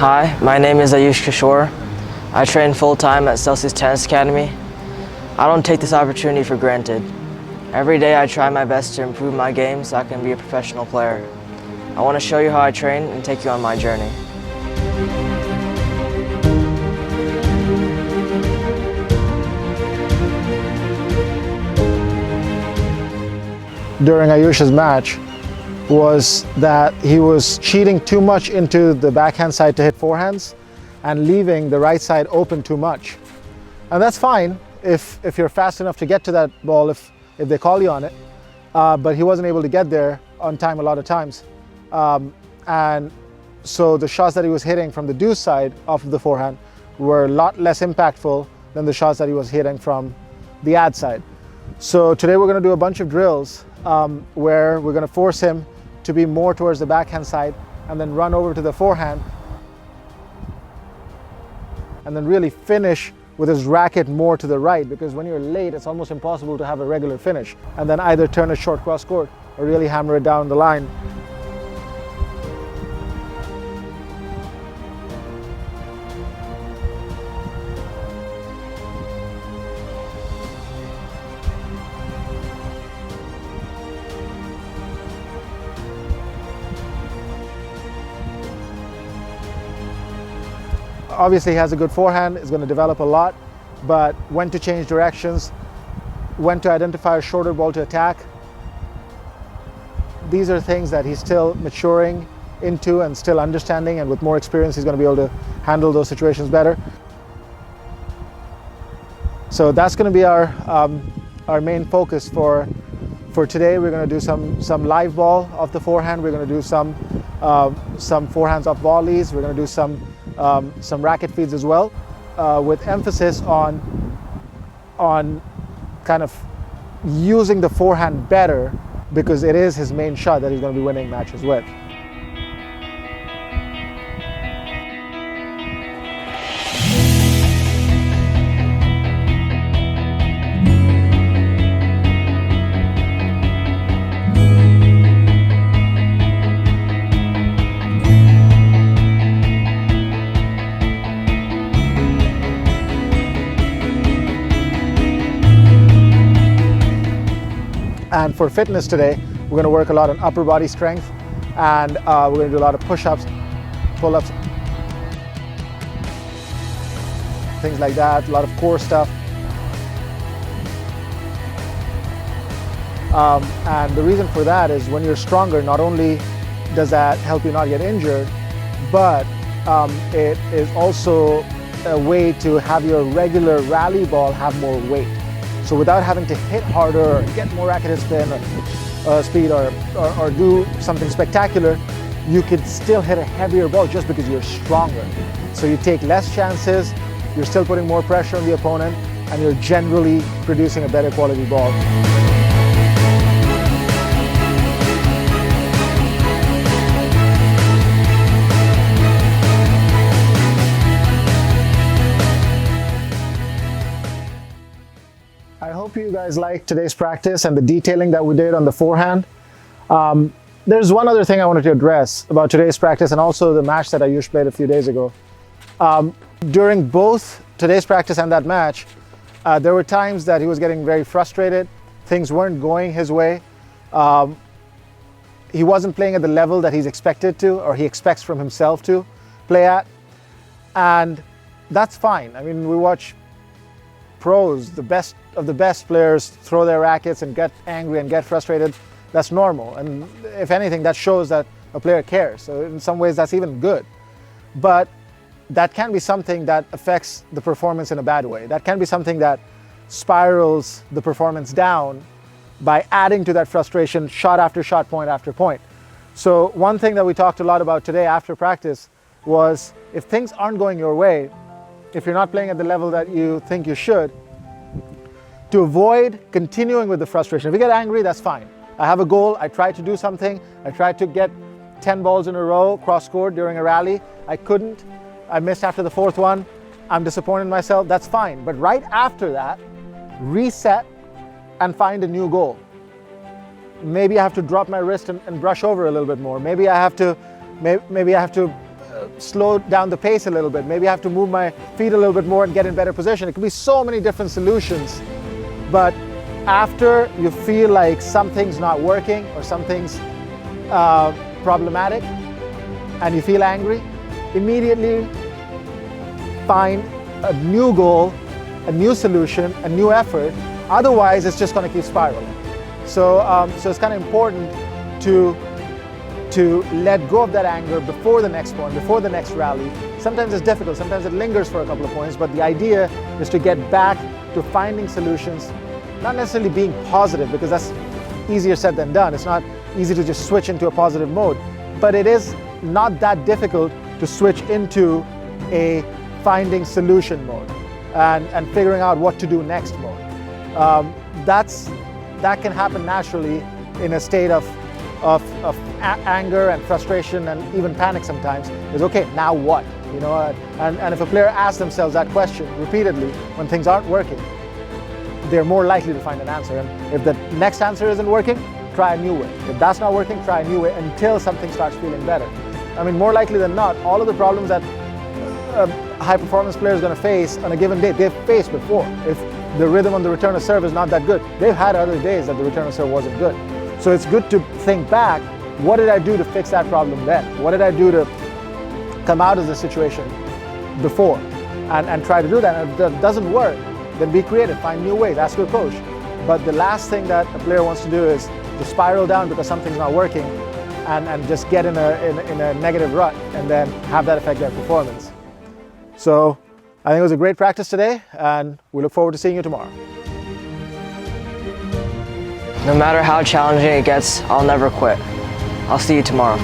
Hi, my name is Ayush Kishore. I train full-time at Celsius Tennis Academy. I don't take this opportunity for granted. Every day I try my best to improve my game so I can be a professional player. I want to show you how I train and take you on my journey. During Ayush's match was that he was cheating too much into the backhand side to hit forehands and leaving the right side open too much. And that's fine if you're fast enough to get to that ball, if they call you on it. But he wasn't able to get there on time a lot of times. And so the shots that he was hitting from the deuce side off of the forehand were a lot less impactful than the shots that he was hitting from the ad side. So today we're going to do a bunch of drills where we're going to force him to be more towards the backhand side and then run over to the forehand and then really finish with his racket more to the right, because when you're late it's almost impossible to have a regular finish, and then either turn it short cross court or really hammer it down the line. Obviously he has a good forehand, is going to develop a lot, but when to change directions, when to identify a shorter ball to attack, these are things that he's still maturing into and still understanding, and with more experience he's going to be able to handle those situations better. So that's going to be our main focus for today. We're going to do some live ball off the forehand, we're going to do some forehands off volleys, we're going to do some racket feeds as well, with emphasis on kind of using the forehand better, because it is his main shot that he's going to be winning matches with. And for fitness today, we're going to work a lot on upper body strength, and we're going to do a lot of push-ups, pull-ups, things like that, a lot of core stuff. And the reason for that is when you're stronger, not only does that help you not get injured, but it is also a way to have your regular rally ball have more weight. So without having to hit harder or get more racket spin or speed or do something spectacular, you could still hit a heavier ball just because you're stronger. So you take less chances, you're still putting more pressure on the opponent, and you're generally producing a better quality ball. I hope you guys liked today's practice and the detailing that we did on the forehand. There's one other thing I wanted to address about today's practice and also the match that Ayush played a few days ago. During both today's practice and that match, there were times that he was getting very frustrated. Things weren't going his way. He wasn't playing at the level that he's expected to, or he expects from himself to play at. And that's fine. I mean, we watch pros, the best of the best players, throw their rackets and get angry and get frustrated. That's normal, and if anything, that shows that a player cares. So in some ways that's even good. But that can be something that affects the performance in a bad way. That can be something that spirals the performance down by adding to that frustration shot after shot, point after point. So one thing that we talked a lot about today after practice was, if things aren't going your way, if you're not playing at the level that you think you should, to avoid continuing with the frustration. If you get angry, that's fine. I have a goal, I tried to do something, I tried to get 10 balls in a row cross-court during a rally, I couldn't, I missed after the fourth one, I'm disappointed in myself, that's fine. But right after that, reset and find a new goal. Maybe I have to drop my wrist and brush over a little bit more. Maybe I have to slow down the pace a little bit. Maybe I have to move my feet a little bit more and get in better position. It could be so many different solutions. But after you feel like something's not working or something's problematic and you feel angry, immediately find a new goal, a new solution, a new effort. Otherwise, it's just going to keep spiraling. So it's kind of important to let go of that anger before the next point, before the next rally. Sometimes it's difficult, sometimes it lingers for a couple of points, but the idea is to get back to finding solutions, not necessarily being positive, because that's easier said than done. It's not easy to just switch into a positive mode, but it is not that difficult to switch into a finding solution mode and figuring out what to do next mode. That can happen naturally in a state of anger and frustration and even panic sometimes. Is okay, now what? You know, and if a player asks themselves that question repeatedly when things aren't working, they're more likely to find an answer. And if the next answer isn't working, try a new way. If that's not working, try a new way until something starts feeling better. I mean, more likely than not, all of the problems that a high-performance player is going to face on a given day, they've faced before. If the rhythm on the return of serve is not that good, they've had other days that the return of serve wasn't good. So it's good to think back, what did I do to fix that problem then? What did I do to come out of the situation before? And try to do that. And if that doesn't work, then be creative, find new ways, ask your coach. But the last thing that a player wants to do is to spiral down because something's not working and just get in a negative rut and then have that affect their performance. So I think it was a great practice today, and we look forward to seeing you tomorrow. No matter how challenging it gets, I'll never quit. I'll see you tomorrow.